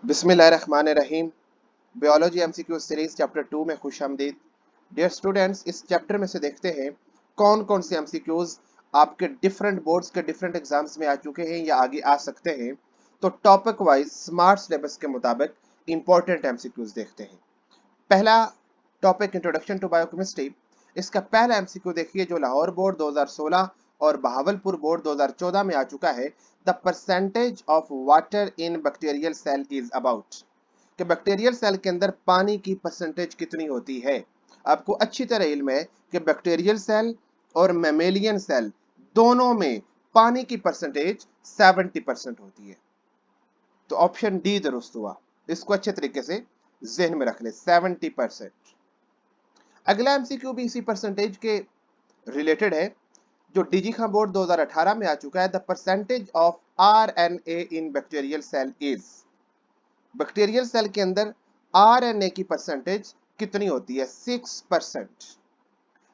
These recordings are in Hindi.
बिस्मिल्लाहिर्रहमानिर्रहीम। बायोलॉजी एमसीक्यू सीरीज चैप्टर 2 में खुशामदीद। डियर स्टूडेंट्स, इस चैप्टर में से देखते हैं कौन कौन से एमसीक्यूज आपके डिफरेंट बोर्ड्स के डिफरेंट एग्जाम्स में आ चुके हैं या आगे आ सकते हैं। तो टॉपिक वाइज स्मार्ट सिलेबस के मुताबिक इंपॉर्टेंट एमसीक्यूज देखते हैं। पहला टॉपिक इंट्रोडक्शन टू बायोकेमिस्ट्री। इसका पहला एमसीक्यू देखिए जो लाहौर बोर्ड 2016 और बहावलपुर बोर्ड 2014 में आ चुका है। The percentage of water in bacterial cell is about, कि बैक्टीरियल सेल के अंदर पानी की परसेंटेज कितनी होती है। आपको अच्छी तरह इल्म है कि बैक्टीरियल सेल और मैमेलियन सेल दोनों में पानी की परसेंटेज 70% होती है। तो ऑप्शन डी दुरुस्त हुआ। इसको अच्छे तरीके से जहन में रख ले, 70%। अगला एमसीक्यू भी इसी परसेंटेज के रिलेटेड है जो डीजी खां बोर्ड 2018 में आ चुका है। The percentage of RNA in bacterial cell is, bacterial cell के अंदर आरएनए की परसेंटेज कितनी होती है? 6%।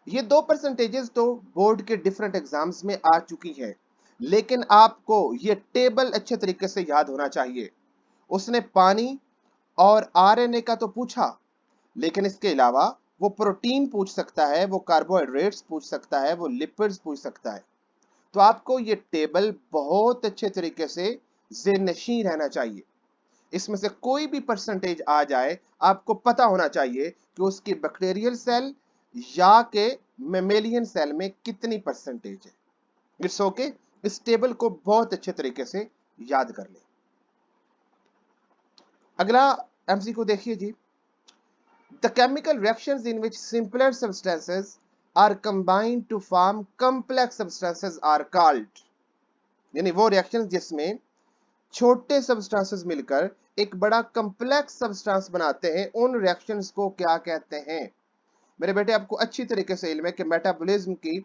ये दो परसेंटेजेस तो बोर्ड के डिफरेंट एग्जाम्स में आ चुकी है, लेकिन आपको ये टेबल अच्छे तरीके से याद होना चाहिए। उसने पानी और आरएनए का तो पूछा, लेकिन इसके अलावा वो प्रोटीन पूछ सकता है, वो कार्बोहाइड्रेट्स पूछ सकता है, वो लिपिड्स पूछ सकता है। तो आपको ये टेबल बहुत अच्छे तरीके से ज़हन-नशीं रहना चाहिए। इसमें से कोई भी परसेंटेज आ जाए, आपको पता होना चाहिए कि उसकी बैक्टीरियल सेल या के मैमेलियन सेल में कितनी परसेंटेज है। इट्स ओके, इस टेबल को बहुत अच्छे तरीके से याद कर लें। अगला एमसीक्यू देखिए जी। The chemical reactions in which simpler substances are combined to form complex substances are called, यानी वो रिएक्शंस जिसमें छोटे सब्सटेंसेस मिलकर एक बड़ा कम्प्लेक्स सब्सटेंस बनाते हैं, उन रिएक्शंस को क्या कहते हैं? मेरे बेटे, आपको अच्छी तरीके से इल्म है कि मेटाबॉलिज्म की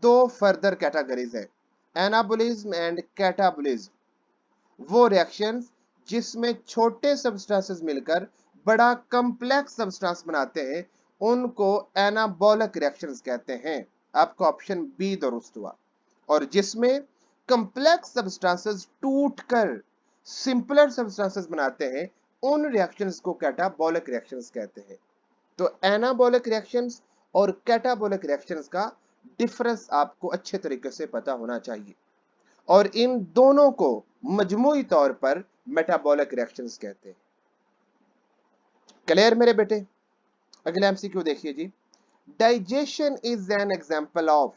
दो फर्दर कैटेगरीज है, एनाबॉलिज्म एंड कैटाबॉलिज्म। वो रिएक्शंस जिसमें छोटे सब्सटेंसेस मिलकर बड़ा कम्प्लेक्स सब्सटेंस बनाते हैं, उनको एनाबॉलिक रिएक्शंस कहते हैं। आपका ऑप्शन बी दुरुस्त हुआ। और जिसमें कम्प्लेक्स सब्सटेंसेस टूटकर सिंपलर सब्सटेंसेस बनाते हैं, उन रिएक्शंस को कैटाबॉलिक रिएक्शंस कहते हैं। तो एनाबॉलिक रिएक्शंस और कैटाबॉलिक रिएक्शंस का डिफरेंस आपको अच्छे तरीके से पता होना चाहिए, और इन दोनों को मजमूई तौर पर मेटाबॉलिक रिएक्शंस कहते हैं। क्लियर मेरे बेटे? अगला एमसीक्यू देखिए जी। Digestion is an example of,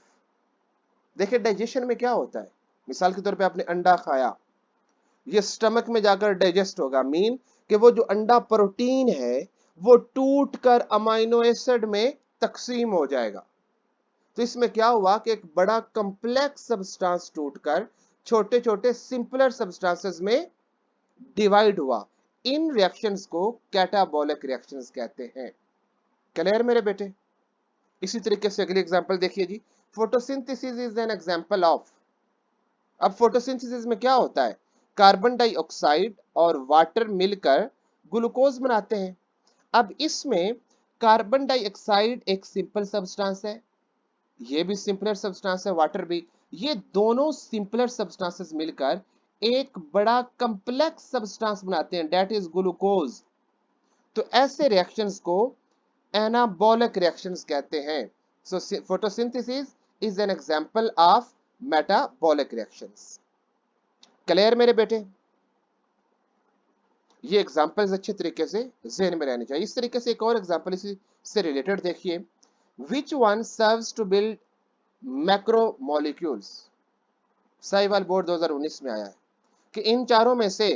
देखिए डाइजेशन में क्या होता है। मिसाल के तौर पे आपने अंडा खाया, ये स्टमक में जाकर डाइजेस्ट होगा, मीन कि वो जो अंडा प्रोटीन है वो टूटकर अमाइनो एसिड में तकसीम हो जाएगा। तो इसमें क्या हुआ कि एक बड़ा कम्प्लेक्स सब्सटेंस टूटकर छोटे छोटे सिंपलर सब्सटेंसेस में डिवाइड हुआ। इन रिएक्शंस को कैटाबॉलिक रिएक्शंस कहते हैं। क्लियर मेरे बेटे? इसी तरीके से अगली एग्जांपल देखिए जी। Photosynthesis is an example of, अब फोटोसिंथेसिस में क्या होता है? कार्बन डाइऑक्साइड और वाटर मिलकर ग्लूकोज बनाते हैं। अब इसमें कार्बन डाइऑक्साइड एक सिंपल सब्सटेंस है, ये भी सिंपलर सब्सटेंस है, वाटर भी। ये दोनों सिंपलर सब्सटेंसेस मिलकर एक बड़ा कम्प्लेक्स सब्सटेंस बनाते हैं, दैट इज ग्लूकोज। तो ऐसे रिएक्शंस को एनाबॉलिक रिएक्शंस कहते हैं। सो photosynthesis is an example of metabolic reactions. Clear मेरे बेटे? ये एग्जांपल्स अच्छे तरीके से जहन में रहने चाहिए। इस तरीके से एक और एग्जांपल इसी से रिलेटेड देखिए। Which one serves to build macromolecules, Sahiwal board 2019 में आया है कि इन चारों में से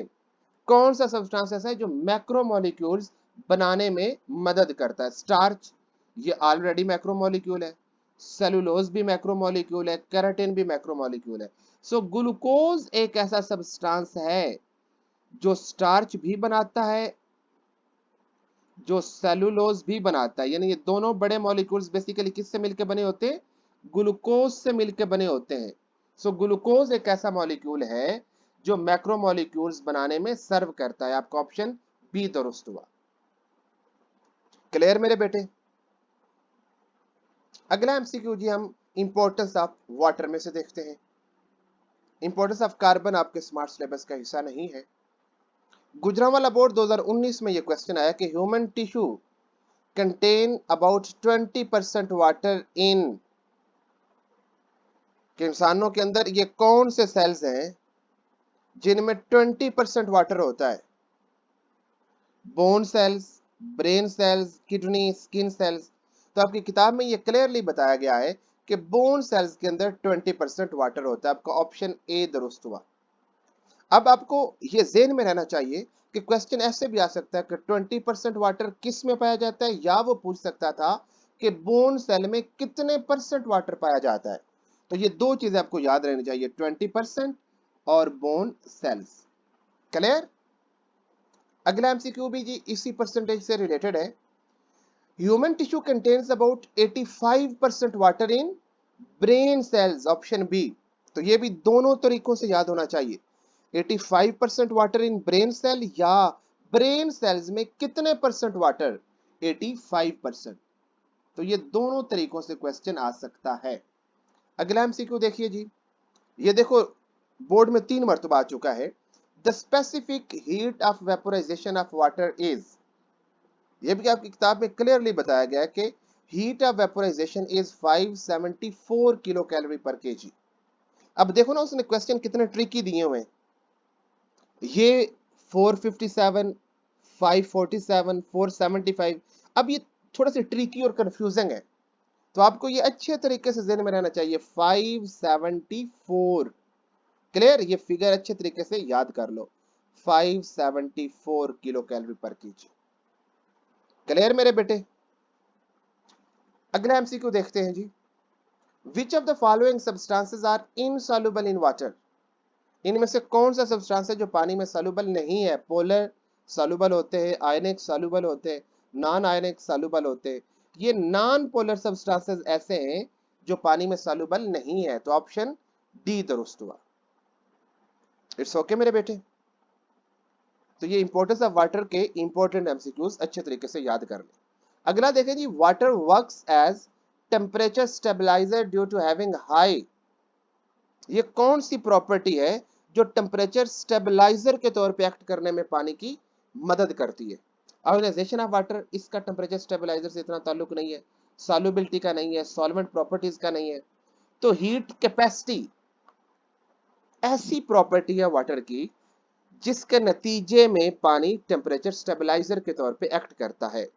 कौन सा सब्सटेंस ऐसा है जो मैक्रोमोलिक्यूल्स बनाने में मदद करता है? स्टार्च, ये ऑलरेडी मैक्रोमोलिक्यूल है। सेलुलोज भी मैक्रोमोलिक्यूल है, केराटिन भी मैक्रोमोलिक्यूल है। सो ग्लूकोज एक ऐसा सब्सटेंस है जो स्टार्च भी बनाता है, जो सेलुलोज भी बनाता है। यानी ये दोनों बड़े मॉलिक्यूल्स बेसिकली किससे मिलकर बने होते हैं? ग्लूकोज से मिलकर बने होते हैं। सो ग्लूकोज एक ऐसा मॉलिक्यूल है जो मैक्रोमोलिक्यूल्स बनाने में सर्व करता है। आपका ऑप्शन बी दुरुस्त हुआ। क्लियर मेरे बेटे? अगला एमसीक्यू जी हम इंपॉर्टेंस ऑफ वाटर में से देखते हैं। इंपॉर्टेंस ऑफ कार्बन आपके स्मार्ट सिलेबस का हिस्सा नहीं है। गुजरांवाला बोर्ड 2019 में ये क्वेश्चन आया कि human tissue contain about 20% water in, कि इंसानों के अंदर ये कौन से सेल्स हैं जिनमें 20% वाटर होता है? Bone cells, brain cells, kidney, skin cells. तो आपकी किताब में ये क्लियरली बताया गया है कि बोन सेल्स के अंदर 20% वाटर होता है। आपका ऑप्शन ए दुरुस्त हुआ। अब आपको ये ज़हन में रहना चाहिए कि क्वेश्चन ऐसे भी आ सकता है कि 20% वाटर किस में पाया जाता है, या वो पूछ सकता था कि बोन सेल में कितने परसेंट वाटर पाया जाता है। तो ये दो चीजें आपको याद रहनी चाहिए, 20% और बोन सेल्स। क्लियर? अगला एमसीक्यू भी जी इसी परसेंटेज से रिलेटेड है। Human tissue contains about 85% water in brain cells, option B. तो ये भी दोनों तरीकों से याद होना चाहिए, 85% वाटर इन ब्रेन सेल, या ब्रेन सेल्स में कितने परसेंट वाटर, 85%। तो ये दोनों तरीकों से क्वेश्चन आ सकता है। अगला एमसीक्यू देखिए जी, ये देखो बोर्ड में 3 मरतबा आ चुका है। The specific heat of vaporisation of water is, ये भी आपकी किताब में क्लियरली बताया गया है कि heat of vaporisation is 574 kilo calorie per KG. अब देखो ना उसने क्वेश्चन कितने ट्रिकी दिए हुए हैं। ये 457, 547, 475। अब ये थोड़ा सा ट्रिकी और कंफ्यूजिंग है, तो आपको ये अच्छे तरीके से ज़हन में रहना चाहिए, 574। क्लियर? ये फिगर अच्छे तरीके से याद कर लो, 574 kilo calorie per KG. Clear मेरे बेटे? अगला एमसीक्यू देखते हैं जी, which of the following substances are insoluble in water, इनमें से कौन सा सब्सटेंस है जो पानी में सॉल्युबल नहीं है? पोलर सॉल्युबल होते हैं, आयनिक सॉल्युबल होते हैं, नॉन आयनिक सॉल्युबल होते हैं। ये नॉन पोलर सब्सटेंसेस ऐसे हैं जो पानी में सॉल्युबल नहीं है, तो ऑप्शन डी दुरुस्त हुआ। इट्स ओके मेरे बेटे। तो ये इंपॉर्टेंस ऑफ वाटर के इंपॉर्टेंट एमसीक्यूज अच्छे तरीके से याद कर ले। अगला देखें जी, water works as temperature stabiliser due to having high, ये कौन सी प्रॉपर्टी है जो टेम्परेचर स्टेबलाइजर के तौर पे एक्ट करने में पानी की मदद करती है? आयोनाइजेशन ऑफ वाटर, इसका टेम्परेचर स्टेबलाइजर से इतना ताल्लुक नहीं है, सॉल्युबिलिटी का नहीं है, सॉल्वेंट प्रॉपर्टीज का नहीं है। तो हीट कैपेसिटी ऐसी प्रॉपर्टी है वाटर की जिसके नतीजे में पानी टेम्परेचर स्टेबलाइजर के तौर पे एक्ट करता है,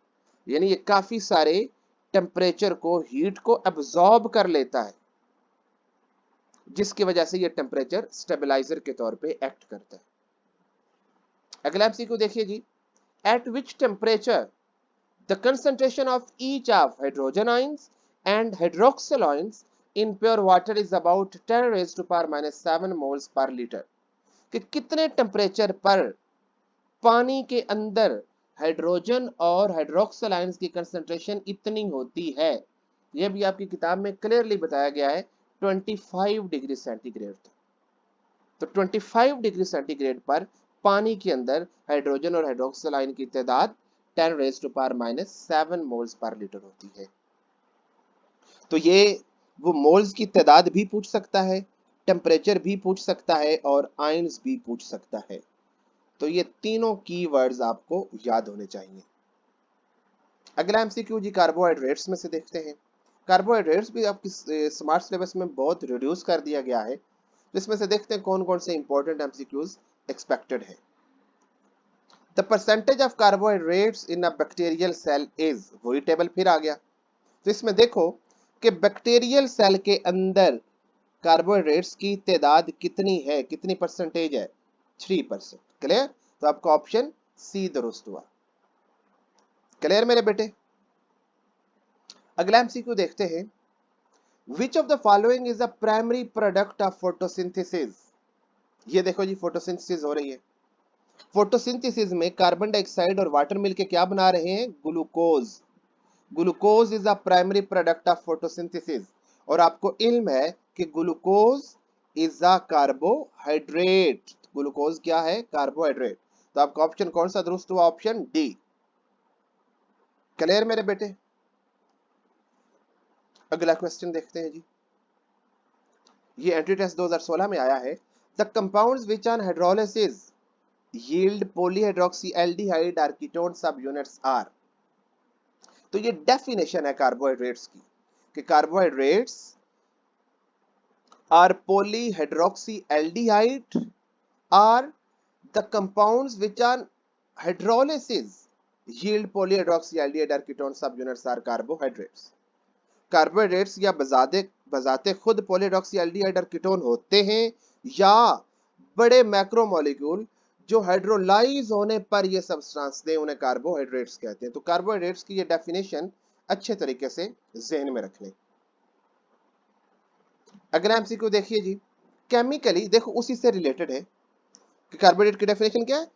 यानी ये काफी सारे टेम्परेचर को, हीट को एब्जॉर्ब कर लेता है, जिसकी वजह से ये टेम्परेचर स्टेबलाइजर के तौर पे एक्ट करता है। अगला एमसीक्यू देखिए जी, at which temperature the concentration of each of hydrogen ions and hydroxyl ions in pure water is about 10 raised to power -7 moles per litre, कि कितने टेम्परेचर पर पानी के अंदर हाइड्रोजन और हाइड्रोक्सिल आयंस की कंसंट्रेशन इतनी होती है। यह भी आपकी किताब में क्लियरली बताया गया है, 25 डिग्री सेंटीग्रेड। तो 25 डिग्री सेंटीग्रेड पर पानी के अंदर हाइड्रोजन और हाइड्रोक्सिल आयन की तादाद 10 raised to power -7 moles per litre होती है। तो ये वो मोल्स की तादाद भी पूछ सकता है, टेम्परेचर भी पूछ सकता है, और आयंस भी पूछ सकता है। तो ये तीनों कीवर्ड्स आपको याद होने चाहिए। अगला एमसीक्यू जी कार्बोहाइड्रेट्स में से देखते हैं। कार्बोहाइड्रेट्स भी आपकी स्मार्ट सिलेबस में बहुत रिड्यूस कर दिया गया है, तो इसमें से देखते हैं कौन कौन से इंपॉर्टेंट एमसीक्यूज एक्सपेक्टेड है। The percentage of carbohydrates in a bacterial cell is, वही टेबल फिर आ गया। तो इसमें देखो कि बैक्टीरियल सेल के अंदर कार्बोहाइड्रेट्स की तादाद कितनी है, कितनी परसेंटेज है? 3%। क्लियर? तो आपका ऑप्शन सी दुरुस्त हुआ। क्लियर मेरे बेटे? अगला एमसीक्यू देखते हैं, विच of the following is a primary product of photosynthesis. ये देखो जी, फोटोसिंथेसिस हो रही है। फोटोसिंथेसिस में कार्बन डाइऑक्साइड और वाटर मिलके क्या बना रहे हैं? Glucose. Glucose is a primary product of photosynthesis, और आपको इल्म है कि glucose is a carbohydrate. Glucose क्या है? कार्बोहाइड्रेट। तो आपका ऑप्शन कौन सा दुरुस्त हुआ? Option D. क्लियर मेरे बेटे? अगला क्वेश्चन देखते हैं जी, ये एंट्री टेस्ट 2016 में आया है। The compounds which on hydrolysis yield polyhydroxyaldehyde or ketone subunits are। तो ये डेफिनेशन है कार्बोहाइड्रेट्स की कि carbohydrates are polyhydroxyaldehyde are the compounds which are hydrolysis yield polyhydroxyaldehyde or ketone subunits are carbohydrates। Carbohydrates या बजाते खुद पॉलीहाइड्रोक्सीएल्डिहाइड और कीटोन होते हैं या बड़े मैक्रोमोलेक्यूल जो हाइड्रोलाइज होने पर ये सब्सटेंस दे उन्हें कार्बोहाइड्रेट्स कहते हैं। तो कार्बोहाइड्रेट्स की ये डेफिनेशन अच्छे तरीके से ज़हन में रख लें। अगला एमसीक्यू देखिए जी, केमिकली देखो उसी से रिलेटेड है कि कार्बोहाइड्रेट की डेफिनेशन क्या है,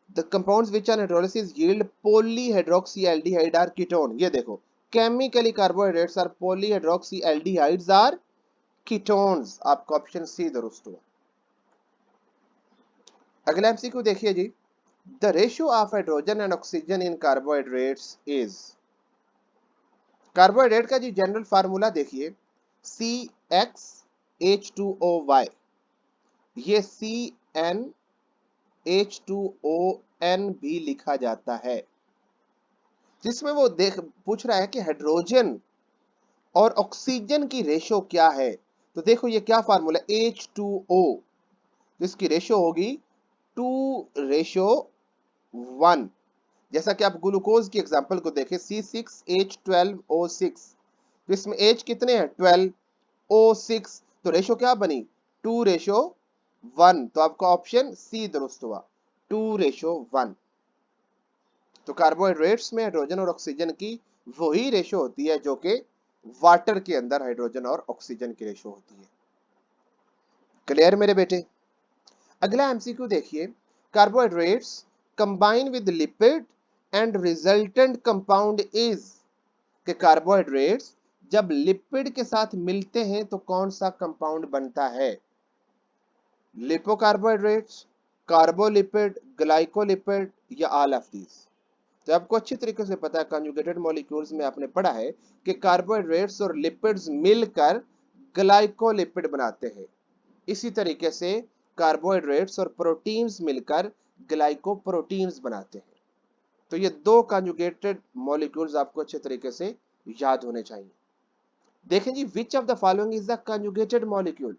the compounds which are hydrolysis yield polyhydroxyaldehyde और कीटोन। ये देखो chemically carbohydrates are polyhydroxyaldehydes or ketones. आपका ऑप्शन सी दुरुस्त हुआ। अगला एमसीक्यू देखिए जी, the ratio of hydrogen and oxygen in carbohydrates is. Carbohydrate का जी जनरल फार्मूला देखिए CxH2OY। ये CnH2ON भी लिखा जाता है, जिसमें वो पूछ रहा है कि हाइड्रोजन और ऑक्सीजन की रेशो क्या है। तो देखो ये क्या फार्मूला H2O, जिसकी रेशो होगी 2:1। जैसा कि आप ग्लूकोज की एग्जांपल को देखें C6H12O6, तो इसमें H कितने हैं 12, O6, तो रेशो क्या बनी 2:1। तो आपका ऑप्शन सी दुरुस्त हुआ 2:1। तो कार्बोहाइड्रेट्स में हाइड्रोजन और ऑक्सीजन की वही रेशो होती है जो कि वाटर के अंदर हाइड्रोजन और ऑक्सीजन की रेशो होती है। क्लियर मेरे बेटे। अगला एमसीक्यू देखिए, carbohydrates combine with lipid and resultant compound is. कि कार्बोहाइड्रेट्स जब लिपिड के साथ मिलते हैं तो कौन सा कंपाउंड बनता है। लिपोकार्बोहाइड्रेट्स, कार्बोलिपिड, ग्लाइकोलिपिड या ऑल ऑफ दीज। तो आपको अच्छी तरीके से पता है कंजुगेटेड मॉलिक्यूल्स में आपने पढ़ा है कि कार्बोहाइड्रेट्स और लिपिड्स मिलकर ग्लाइकोलिपिड बनाते हैं। इसी तरीके से कार्बोहाइड्रेट्स और प्रोटीन्स मिलकर ग्लाइकोप्रोटीन्स बनाते हैं। तो ये दो कंजुगेटेड मॉलिक्यूल्स आपको अच्छे तरीके से याद होने चाहिए। देखें जी, which of the following is the conjugated molecule.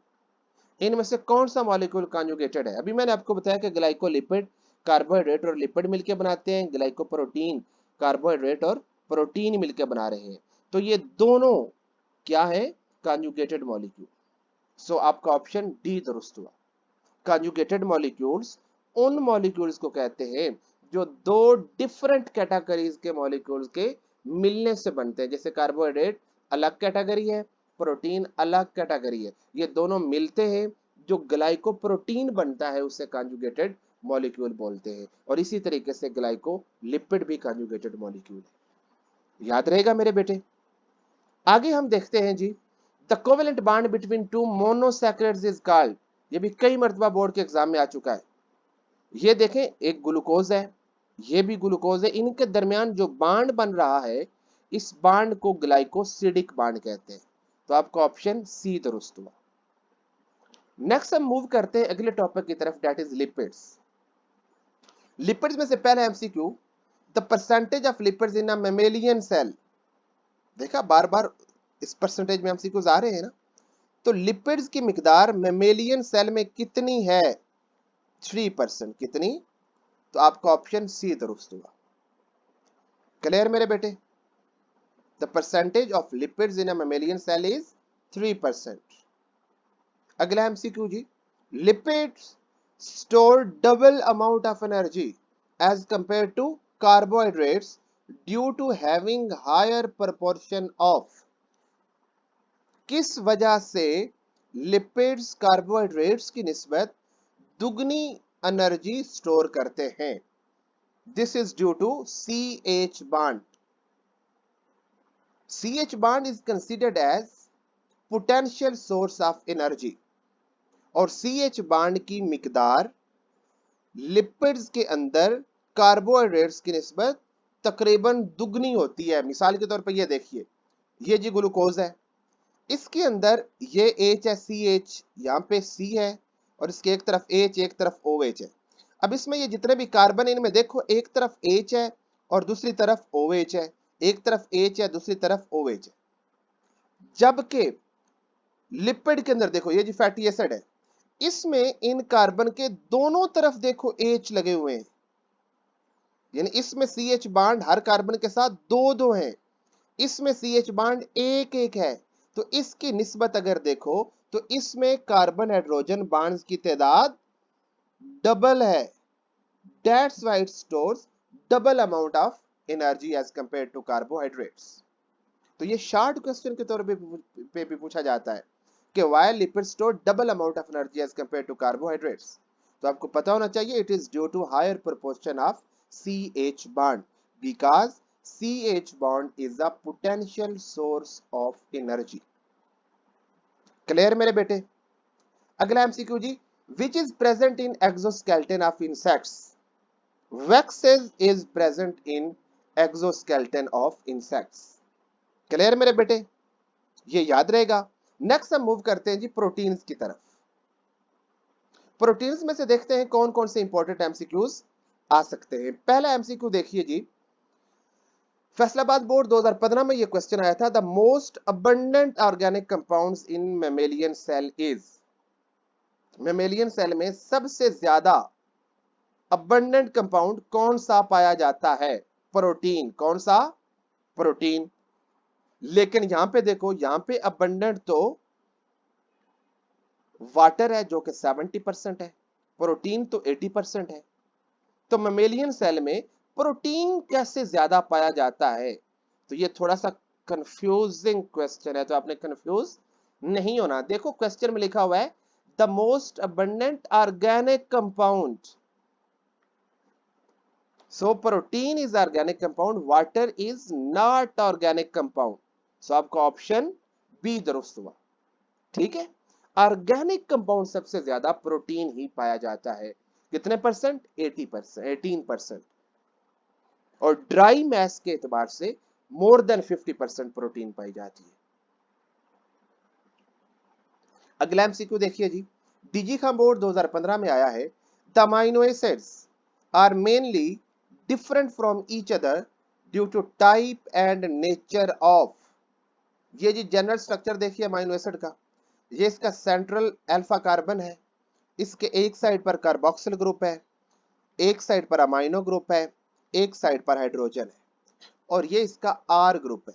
इनमें से कौन सा मॉलिक्यूल कंजुगेटेड है। अभी मैंने आपको बताया कि ग्लाइकोलिपिड कार्बोहाइड्रेट और लिपिड मिलकर बनाते हैं, ग्लाइकोप्रोटीन कार्बोहाइड्रेट और प्रोटीन मिलकर बना रहे हैं। तो ये दोनों क्या है कंजुगेटेड मॉलिक्यूल। सो आपका ऑप्शन डी दुरुस्त हुआ। कंजुगेटेड मॉलिक्यूल्स उन मॉलिक्यूल्स को कहते हैं जो दो डिफरेंट कैटेगरीज के मॉलिक्यूल्स के मिलने से बनते हैं। जैसे कार्बोहाइड्रेट अलग कैटेगरी है, प्रोटीन अलग कैटेगरी है, ये दोनों मिलते हैं जो ग्लाइकोप्रोटीन बनता है उसे कंजुगेटेड मॉलिक्यूल बोलते हैं। और इसी तरीके से ग्लाइकोलिपिड भी कंजुगेटेड मॉलिक्यूल है। याद रहेगा मेरे बेटे। आगे हम देखते हैं जी, the covalent bond between two monosaccharides is called. ये भी कई मर्तबा बोर्ड के एग्जाम में आ चुका है। ये देखें, एक ग्लूकोज है, ये भी ग्लूकोज है, इनके दरमियान जो बांड बन रहा है इस बांड को ग्लाइकोसिडिक बांड कहते हैं। तो आपका ऑप्शन सी दुरुस्त हुआ। नेक्स्ट हम मूव करते हैं अगले टॉपिक की तरफ, दैट इज लिपिड्स। लिपिड्स में से पहला MCQ, the percentage of lipids in a mammalian cell. देखा बार बार इस परसेंटेज में एमसीक्यूज आ रहे हैं ना। तो लिपिड्स की मिकदार मैमेलियन सेल में कितनी है 3%। कितनी। तो आपका ऑप्शन सी दुरुस्त हुआ। क्लियर मेरे बेटे। The percentage of lipids in a mammalian cell is 3%। अगला एमसीक्यू जी, lipids store double amount of energy as compare to carbohydrates due to having higher proportion of. किस वजह से लिपिड्स कार्बोहाइड्रेट्स की निस्बत दुगनी एनर्जी स्टोर करते हैं। This is due to CH bond. CH bond is considered as potential source of energy और CH bond की मिकदार लिपिड्स के अंदर कार्बोहाइड्रेट्स की निस्बत तकरीबन दुगनी होती है। मिसाल के तौर पर ये देखिए, ये जी ग्लूकोज है, इसके अंदर ये H है CH, यहाँ पे C है और इसके एक तरफ H एक तरफ OH है। अब इसमें ये जितने भी कार्बन, इनमें देखो एक तरफ H है और दूसरी तरफ OH है, एक तरफ H है दूसरी तरफ OH है। जबकि लिपिड के अंदर देखो, ये जो फैटी एसिड है, इसमें इन कार्बन के दोनों तरफ देखो H लगे हुए हैं, यानी इसमें CH बांड हर कार्बन के साथ दो दो हैं, इसमें CH बांड एक एक है। तो इसकी निस्बत अगर देखो तो इसमें कार्बन हाइड्रोजन बांड्स की तादाद डबल है। That's why it stores double amount of energy as compared to carbohydrates. तो ये शार्ट क्वेश्चन के तौर पे भी पूछा जाता है कि why lipids store double amount of energy as compared to carbohydrates. तो आपको पता होना चाहिए it is due to higher proportion of CH bond because CH bond is a potential source of energy. Clear मेरे बेटे? अगला एमसीक्यू जी, which is present in exoskeleton of insects. Waxes is present in exoskeleton of insects. Clear मेरे बेटे? ये याद रहेगा। नेक्स्ट हम मूव करते हैं जी प्रोटीन्स की तरफ। प्रोटीन्स में से देखते हैं कौन कौन से इंपॉर्टेंट एमसीक्यूज आ सकते हैं। पहला एमसीक्यू देखिए जी, फैसलाबाद बोर्ड 2015 में ये क्वेश्चन आया था, the most abundant organic compounds in mammalian cell is. Mammalian cell में सबसे ज्यादा अबंडेंट कंपाउंड कौन सा पाया जाता है? प्रोटीन। कौन सा? प्रोटीन। लेकिन यहां पे देखो, यहां पे अबंडेंट तो वाटर है जो कि 70% है, प्रोटीन तो 80% है। तो मेमेलियन सेल में प्रोटीन कैसे ज्यादा पाया जाता है? तो ये थोड़ा सा कंफ्यूजिंग क्वेश्चन है, तो आपने कंफ्यूज नहीं होना। देखो क्वेश्चन में लिखा हुआ है the most abundant organic compound. So protein is organic compound, water is not organic compound. So आपका ऑप्शन बी दुरुस्त हुआ। ठीक है, ऑर्गेनिक कंपाउंड सबसे ज्यादा प्रोटीन ही पाया जाता है। कितने परसेंट? 80%, 18%। और ड्राई मैस के एतबार से मोर देन 50% प्रोटीन पाई जाती है। अगला एमसीक्यू देखिए जी, डीजी खान बोर्ड 2015 में आया है, the amino acids are mainly different from each other due to type and nature of। ये जी जनरल स्ट्रक्चर देखिए अमाइनो एसिड का, ये इसका सेंट्रल अल्फा कार्बन है, इसके एक साइड पर कार्बोक्सिल ग्रुप है, एक साइड पर अमाइनो ग्रुप है, एक साइड पर हाइड्रोजन है, और ये इसका आर ग्रुप है।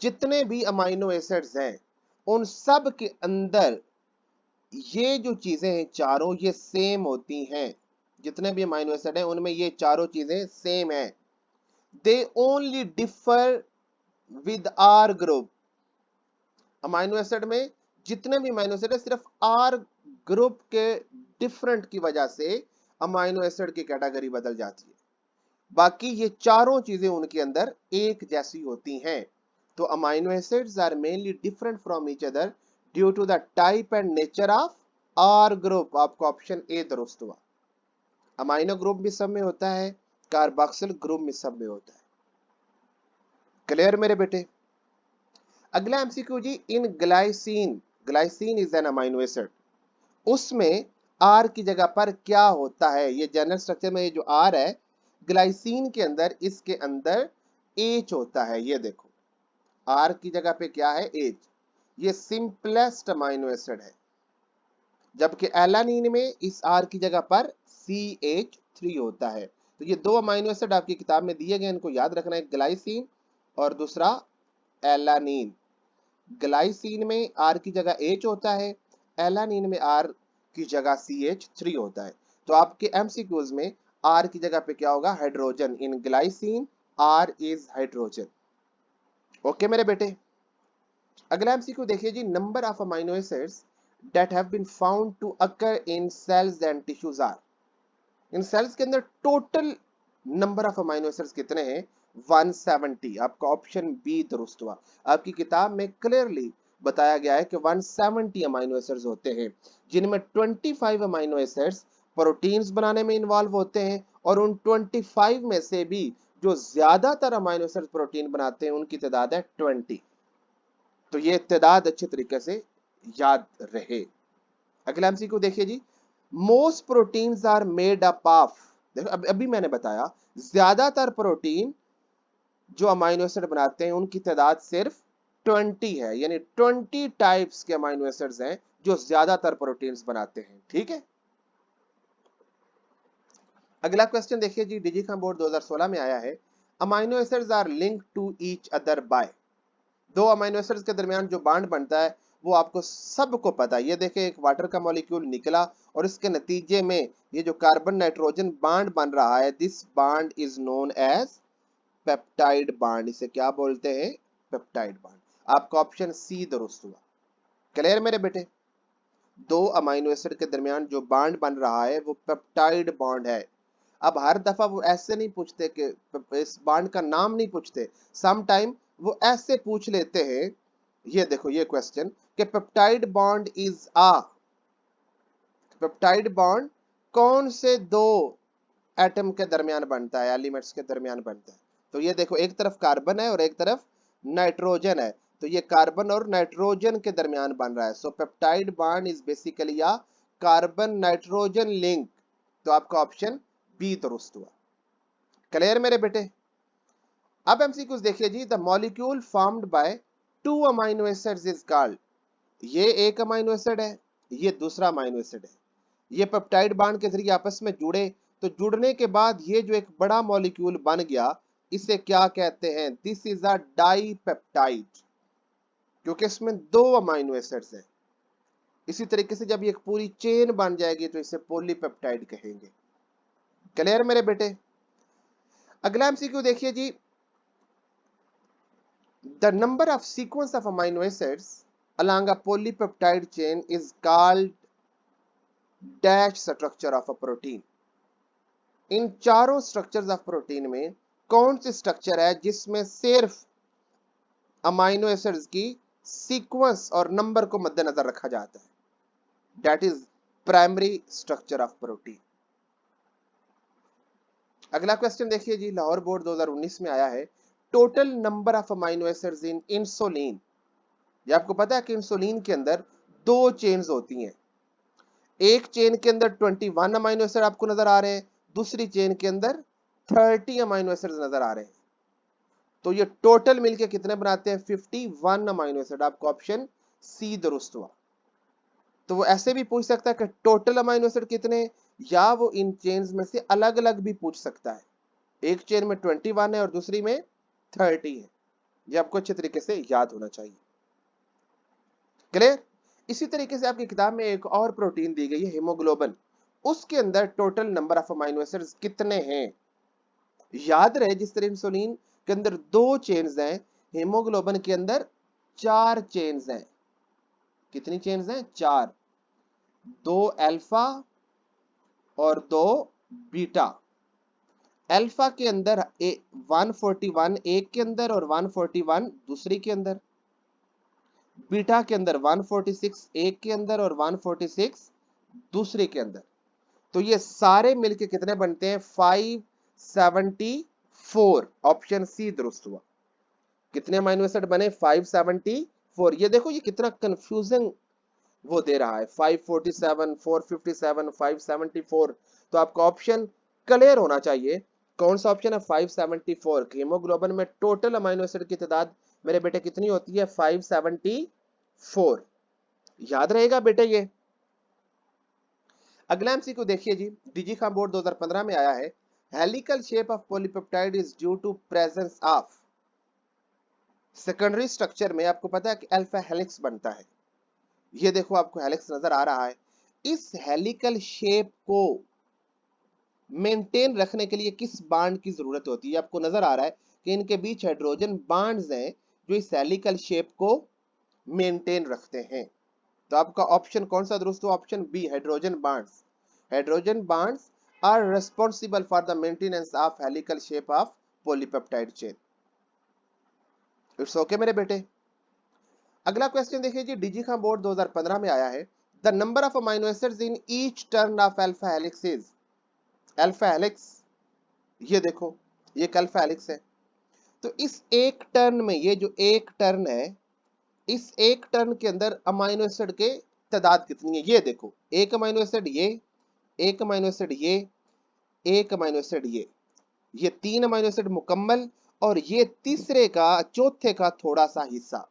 जितने भी अमाइनो एसिड्स हैं उन सब के अंदर ये जो चीजें हैं चारों, ये सेम होती हैं। जितने भी अमाइनो एसिड हैं उनमें ये चारों चीजें सेम हैं। They only differ with R group. Amino acid में जितने भी अमाइनो एसिड है सिर्फ आर ग्रुप के डिफरेंट की वजह से अमाइनो एसिड की कैटेगरी बदल जाती है। बाकी ये चारों चीजें उनके अंदर एक जैसी होती हैं। तो amino acids are mainly different from each other due to the type and nature of R group. आपको ऑप्शन ए दुरुस्त हुआ। अमाइनो ग्रुप भी सब में होता है, कार्बोक्सिल ग्रुप भी सब में होता है। क्लियर मेरे बेटे? अगला एमसीक्यू जी, in glycine, glycine is an amino acid, उसमें आर की जगह पर क्या होता है? ये जनरल स्ट्रक्चर में ये जो आर है ग्लाइसिन के अंदर, इसके अंदर एच होता है। ये देखो आर की जगह पे क्या है? एच। ये सिंपलेस्ट अमाइनो एसिड है। जबकि एलानिन में इस आर की जगह पर CH3 होता है। तो ये दो अमाइनो एसिड आपकी किताब में दिए गए, इनको याद रखना है, ग्लाइसिन और दूसरा एलानिन। ग्लाइसिन में आर की जगह H होता है, एलानिन में आर की जगह CH3 होता है। तो आपके एमसीक्यूज में आर की जगह पे क्या होगा? Hydrogen. In glycine R is hydrogen. Okay मेरे बेटे? अगला एमसीक्यू देखिए जी, number of amino acids that have been found to occur in cells and tissues are। इन सेल्स के अंदर total number of amino acids कितने हैं? 170। आपका ऑप्शन बी दुरुस्त हुआ। आपकी किताब में क्लियरली बताया गया है कि 170 अमाइनो एसिड्स होते हैं, जिनमें 25 अमाइनो एसिड्स प्रोटीन्स बनाने में इन्वॉल्व होते हैं, और उन 25 में से भी जो ज्यादातर अमाइनो एसिड्स प्रोटीन बनाते हैं उनकी तादाद है 20। तो ये तादाद अच्छे तरीके से याद रहे। अगला एमसीक्यू देखिए जी, most proteins are made up of, देखो अभी मैंने बताया ज्यादातर प्रोटीन जो अमाइनो एसिड बनाते हैं उनकी तादाद सिर्फ 20 है, यानी 20 टाइप्स के अमाइनो एसिड्स हैं जो ज्यादातर प्रोटीन्स बनाते हैं। ठीक है, अगला क्वेश्चन देखिए जी, डिजिकॉम बोर्ड 2016 में आया है, amino acids are linked to each other by, दो अमाइनो एसिड्स के दरमियान जो बॉन्ड बनता है वो आपको सबको पता है। ये देखें, एक वाटर का मॉलिक्यूल निकला और इसके नतीजे में ये जो कार्बन नाइट्रोजन बॉन्ड बन रहा है, this bond is known as peptide bond. इसे क्या बोलते हैं? Peptide bond. आपका ऑप्शन सी दुरुस्त हुआ। क्लियर मेरे बेटे? दो अमाइनो एसिड के दरमियान जो बॉन्ड बन रहा है वो पेप्टाइड बॉन्ड है। अब हर दफा वो ऐसे नहीं पूछते कि इस बॉन्ड का नाम नहीं पूछते, सम टाइम वो ऐसे पूछ लेते हैं, ये देखो ये क्वेश्चन, कि peptide bond is uh, peptide bond कौन से दो एटम के दरमियान बनता है, एलिमेंट्स के दरमियान बनता है। तो ये देखो, एक तरफ कार्बन है और एक तरफ नाइट्रोजन है, तो ये कार्बन और नाइट्रोजन के दरमियान बन रहा है। So peptide bond is basically a carbon nitrogen link. तो आपका ऑप्शन बी दुरुस्त हुआ। क्लियर मेरे बेटे? अब एमसीक्यूज देखिए जी, the molecule formed by two amino acids is called, ये एक अमाइनो एसिड है, ये दूसरा अमाइनो एसिड है, ये पेप्टाइड बॉन्ड के जरिए आपस में जुड़े, तो जुड़ने के बाद ये जो एक बड़ा मॉलिक्यूल बन गया, इसे क्या कहते हैं? दिस इज अ डाइपेप्टाइड, क्योंकि इसमें दो अमाइनो एसिड्स हैं। इसी तरीके से जब ये एक पूरी चेन बन जाएगी तो इसे पॉलीपेप्टाइड कहेंगे। क्लियर मेरे बेटे? अगला एमसीक्यू देखिए जी, the number of sequence of amino acids along a polypeptide chain is called dash structure of a protein। इन चारों स्ट्रक्चर्स ऑफ प्रोटीन में कौन सी स्ट्रक्चर है जिसमें सिर्फ अमाइनो एसिड्स की सीक्वेंस और नंबर को मद्देनजर रखा जाता है? That is primary structure of protein. अगला क्वेश्चन देखिए जी, लाहौर बोर्ड 2019 में आया है, total number of amino acids in insulin. ये आपको पता है कि इंसुलिन के अंदर दो चेन्स होती हैं, एक चेन के अंदर 21 अमाइनो एसिड आपको नजर आ रहे हैं, दूसरी चेन के अंदर 30 अमाइनो एसिड नजर आ रहे हैं, तो ये टोटल मिलके कितने बनाते हैं? 51 अमाइनो एसिड। आपका ऑप्शन सी दुरुस्त हुआ। तो वो ऐसे भी पूछ सकता है कि टोटल अमाइनो एसिड कितने, या वो इन चेन्स में से अलग अलग भी पूछ सकता है, एक चेन में 21 है और दूसरी में 30 है। ये आपको अच्छे तरीके से याद होना चाहिए। क्लियर? इसी तरीके से आपकी किताब में एक और प्रोटीन दी गई है, हीमोग्लोबिन, उसके अंदर total number of amino acids कितने हैं? याद रहे, जिस तरह इंसुलिन के अंदर दो चेन्स हैं, हीमोग्लोबिन के अंदर 4 चेन्स हैं। कितनी चेन्स हैं? 4, 2 अल्फा और 2 बीटा। अल्फा के अंदर 141 एक के अंदर और 141 दूसरी के अंदर, बीटा के अंदर 146 एक के अंदर और 146 दूसरे के अंदर, तो ये सारे मिलके कितने बनते हैं? 574। ऑप्शन सी दुरुस्त हुआ। कितने अमाइनो एसिड बने? 574। ये देखो ये कितना कंफ्यूजिंग वो दे रहा है, 547, 457, 574। तो आपका ऑप्शन क्लियर होना चाहिए। कौन सा ऑप्शन है? 574। हीमोग्लोबिन में टोटल अमाइनो एसिड की तादाद मेरे बेटे कितनी होती है? 574। याद रहेगा बेटे ये। अगला एमसीक्यू देखिए जी, डिजिकॉम बोर्ड 2015 में आया है, helical shape of polypeptide is due to presence of, secondary structure में आपको पता है कि अल्फा हेलिक्स बनता है। ये देखो आपको हेलिक्स नजर आ रहा है। इस हेलिकल शेप को मेंटेन रखने के लिए किस बॉन्ड की जरूरत होती है? आपको नजर आ रहा है कि इनके बीच हाइड्रोजन बॉन्ड्स हैं जो इस हेलिकल शेप को मेंटेन रखते हैं। तो आपका ऑप्शन कौन सा दुरुस्त हो? Option B, hydrogen bonds. Hydrogen bonds are responsible for the maintenance of helical shape of polypeptide chain. It's okay मेरे बेटे। अगला क्वेश्चन देखिए जी, डिजिकॉम बोर्ड 2015 में आया है, the number of amino acids in each turn off alpha helix is, alpha helix, ये देखो ये एक अल्फा हेलिक्स है, तो इस एक टर्न में, ये जो एक टर्न है, इस एक टर्न के अंदर अमाइनो एसिड के तादाद कितनी है? ये देखो, एक अमाइनो एसिड ये, एक अमीनो एसिड ये, एक अमीनो एसिड ये 3 अमीनो एसिड मुकम्मल, और ये तीसरे का, चौथे का थोड़ा सा हिस्सा।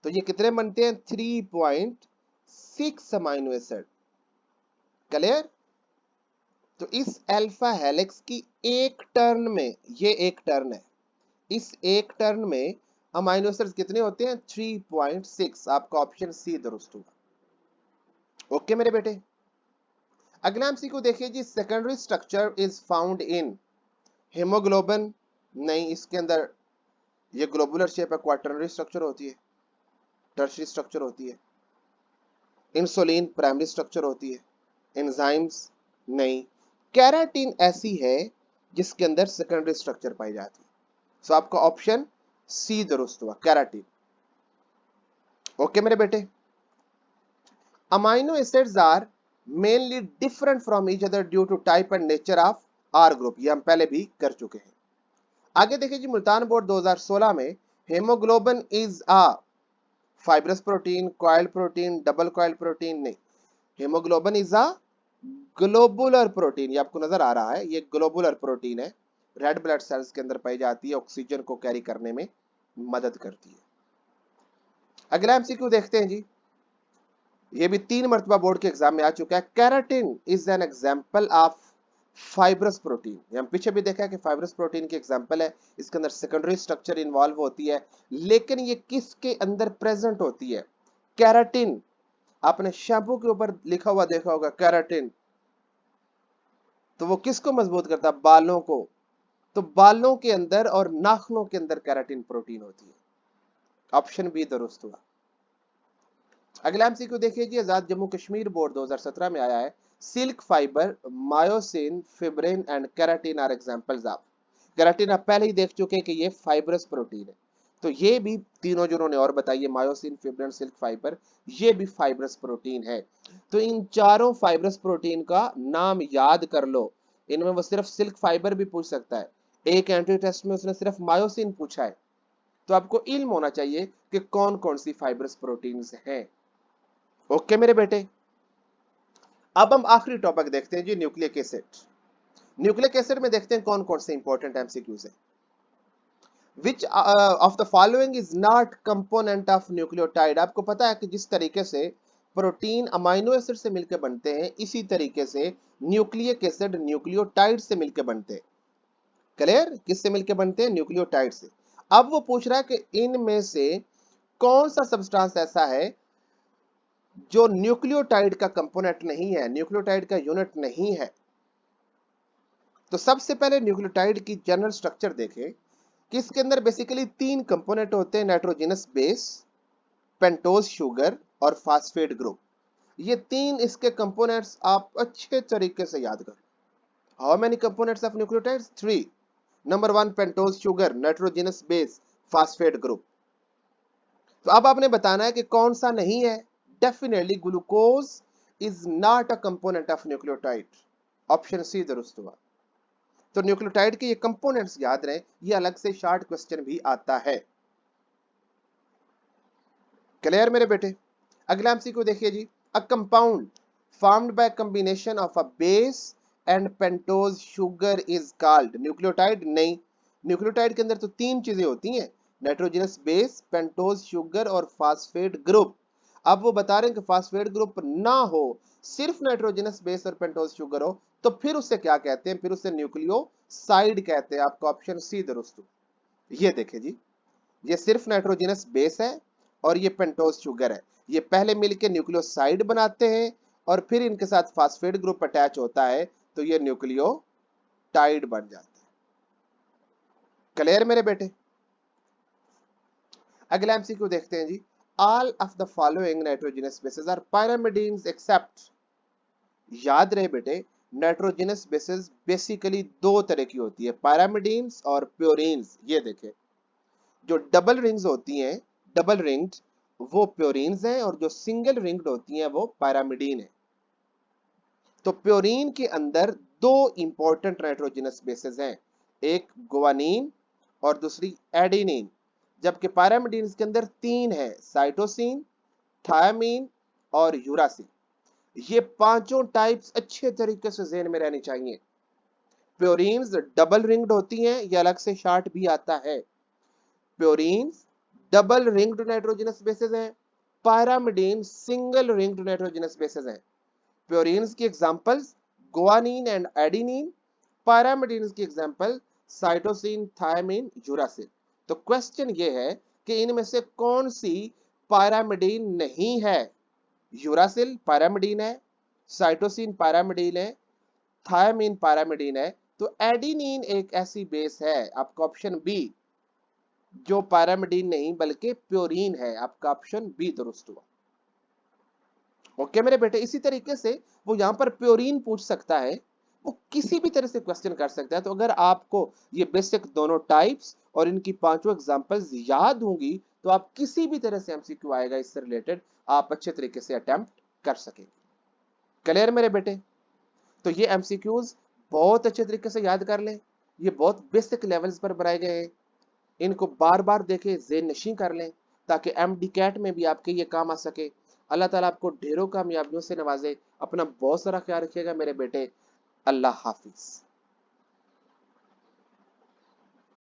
तो ये कितने बनते हैं? 3.6 अमीनो एसिड। क्लियर? तो इस अल्फा हेलिक्स की एक टर्न में, ये एक टर्न है, इस एक टर्न में अमीनो एसिड्स कितने होते हैं? 3.6। आपका ऑप्शन सी दुरुस्त हुआ। ओके मेरे बेटे। अगला एमसीक्यू देखिए जी, secondary structure is found in haemoglobin. नहीं, इसके अंदर ये ग्लोबुलर शेप है, क्वाटरनरी स्ट्रक्चर होती है, टर्शियरी स्ट्रक्चर होती है। इंसुलिन प्राइमरी स्ट्रक्चर होती है। एंजाइम्स नहीं। कैराटीन ऐसी है जिसके अंदर सेकेंडरी स्ट्रक्चर पाई जाती है। सो आपका ऑप्शन सी दुरुस्त हुआ, कैराटीन। ओके मेरे बेटे। Amino acids are mainly different from each other due to type and nature of R group. ये हम पहले भी कर चुके हैं। आगे देखिए जी, मुल्तान बोर्ड 2016 में haemoglobin is a fibrous protein, coil protein, double coil protein. नहीं, haemoglobin is a globular protein. ये आपको नजर आ रहा है, ये ग्लोबुलर प्रोटीन है, रेड ब्लड सेल्स के अंदर पाई जाती है, ऑक्सीजन को कैरी करने में मदद करती है। अगला एमसीक्यू देखते हैं जी, ये भी 3 मरतबा बोर्ड के एग्जाम में आ चुका है। Keratin is an example of fibrous protein. हम पीछे भी देखा है कि फाइब्रस प्रोटीन की एग्जाम्पल है, इसके अंदर सेकेंडरी स्ट्रक्चर इन्वॉल्व होती है, लेकिन ये किसके अंदर प्रेजेंट होती है? कैराटिन। आपने शैम्पू के ऊपर लिखा हुआ देखा होगा कैराटिन, तो वो किसको मजबूत करता है? बालों को। तो बालों के अंदर और नाखूनों के अंदर कैराटिन प्रोटीन होती है। ऑप्शन बी दुरुस्त हुआ। अगला एमसीक्यू देखिए जी, आजाद जम्मू कश्मीर बोर्ड 2017 में आया है। Silk fibre, myosin, fibrin and keratin are examples of. Keratin आप पहले ही देख चुके हैं कि ये फाइब्रस प्रोटीन है, तो ये भी तीनों जिन्होंने और बताइए, मायोसिन, फिब्रिन, सिल्क फाइबर, ये भी फाइब्रस प्रोटीन है। तो इन चारों फाइब्रस प्रोटीन का नाम याद कर लो। इनमें वो सिर्फ सिल्क फाइबर भी पूछ सकता है, एक एंट्री टेस्ट में उसने सिर्फ मायोसिन पूछा है, तो आपको इल्म होना चाहिए कि कौन कौन सी फाइब्रस प्रोटीन्स हैं। ओके मेरे बेटे। अब हम आखिरी टॉपिक देखते हैं जी, न्यूक्लिक एसिड। न्यूक्लिक एसिड में देखते हैं कौन कौन से इंपॉर्टेंट एमसीक्यूज हैं। विच of the following is not component of nucleotide. आपको पता है कि जिस तरीके से प्रोटीन अमाइनो एसिड से मिलकर बनते हैं, इसी तरीके से न्यूक्लिक एसिड न्यूक्लियोटाइड से मिलकर बनते हैं। क्लियर? किससे मिलकर बनते हैं? न्यूक्लियोटाइड से। अब वो पूछ रहा है कि इनमें से कौन सा सब्सटेंस ऐसा है जो न्यूक्लियोटाइड का कंपोनेंट नहीं है, न्यूक्लियोटाइड का यूनिट नहीं है। तो सबसे पहले न्यूक्लियोटाइड की जनरल स्ट्रक्चर देखें कि इसके अंदर बेसिकली 3 कंपोनेंट होते हैं, नाइट्रोजनस बेस, पेंटोज शुगर और फास्फेट ग्रुप। ये 3 इसके कंपोनेंट्स आप अच्छे तरीके से याद करें। How many components of nucleotides? 3। Number 1 pentose sugar, nitrogenous base, phosphate group. तो अब आपने बताना है कि कौन सा नहीं है। Definitely glucose is not a component of nucleotide. Option C दुरुस्त हुआ। तो न्यूक्लियोटाइड के ये कंपोनेंट्स याद रहे, ये अलग से शॉर्ट क्वेश्चन भी आता है। क्लियर मेरे बेटे? अगला एमसीक्यू देखिए जी, a compound formed by combination of a base and pentose sugar is called nucleotide. नहीं, न्यूक्लियोटाइड के अंदर तो 3 चीजें होती हैं, नाइट्रोजनस बेस, पेंटोज शुगर और फास्फेट ग्रुप। अब वो बता रहे हैं कि फास्फेट ग्रुप ना हो, सिर्फ नाइट्रोजनस बेस और पेंटोज शुगर हो, तो फिर उसे क्या कहते हैं? फिर उसे न्यूक्लियोसाइड कहते हैं। आपका ऑप्शन सी दुरुस्त हो। ये देखिए जी, ये सिर्फ नाइट्रोजनस बेस है और ये पेंटोज शुगर है, ये पहले मिलकर न्यूक्लियोसाइड बनाते हैं और फिर इनके साथ फास्फेट ग्रुप अटैच होता है, तो ये न्यूक्लियोटाइड बन जाता है। क्लियर मेरे बेटे? अगला एमसीक्यू देखते हैं जी, all of the following nitrogenous bases are pyrimidines except. याद रहे बेटे, नाइट्रोजनस बेसेस बेसिकली 2 तरह की होती है, pyrimidines और प्योरीन्स। ये देखें, जो डबल रिंग्स होती हैं, डबल रिंग्ड, वो प्योरीन्स हैं, और जो सिंगल रिंग्ड होती हैं वो pyrimidine है। तो प्योरीन के अंदर 2 इंपॉर्टेंट नाइट्रोजनस बेसेस हैं, एक गुआनिन और दूसरी एडेनिन, जबकि pyrimidines के अंदर 3 है, साइटोसिन, थायमीन और यूरासिल। ये पांचों टाइप्स अच्छे तरीके से ज़हन में रहनी चाहिए। प्योरीन्स डबल रिंग्ड होती हैं, ये अलग से चार्ट भी आता है। प्योरीन्स डबल रिंग्ड नाइट्रोजनस बेसेस हैं, pyrimidine single ringed nitrogenous bases हैं। प्योरीन्स की examples guanine and adenine, pyrimidine की एग्जांपल साइटोसिन, थायमिन, यूरासिल। तो क्वेश्चन ये है कि इनमें से कौन सी पायरामिडीन नहीं है? यूरासिल पायरामिडीन है, साइटोसिन पायरामिडीन है, थायमिन पायरामिडीन है, तो एडेनिन एक ऐसी बेस है, आपका ऑप्शन बी, जो पायरामिडीन नहीं बल्कि प्योरीन है। आपका ऑप्शन बी दुरुस्त हुआ। ओके मेरे बेटे, इसी तरीके से वो यहाँ पर प्योरीन पूछ सकता है, वो किसी भी तरह से क्वेश्चन कर सकता है। तो अगर आपको ये बेसिक दोनों टाइप्स और इनकी पांचों एग्जांपल्स याद होंगी, तो आप किसी भी तरह से एमसीक्यू आएगा इससे रिलेटेड, आप अच्छे तरीके से अटेम्प्ट कर सकेंगे। क्लियर मेरे बेटे? तो ये एमसीक्यूज बहुत अच्छे तरीके से याद कर लें, ये बहुत बेसिक लेवल्स पर बनाए गए हैं। इनको बार बार देखें, ज़हन नशीं कर लें, ताकि एमडी कैट में भी आपके ये काम आ सके। अल्लाह ताला आपको ढेरों कामयाबियों से नवाजे। अपना बहुत सारा ख्याल रखिएगा मेरे बेटे। अल्लाह हाफिज।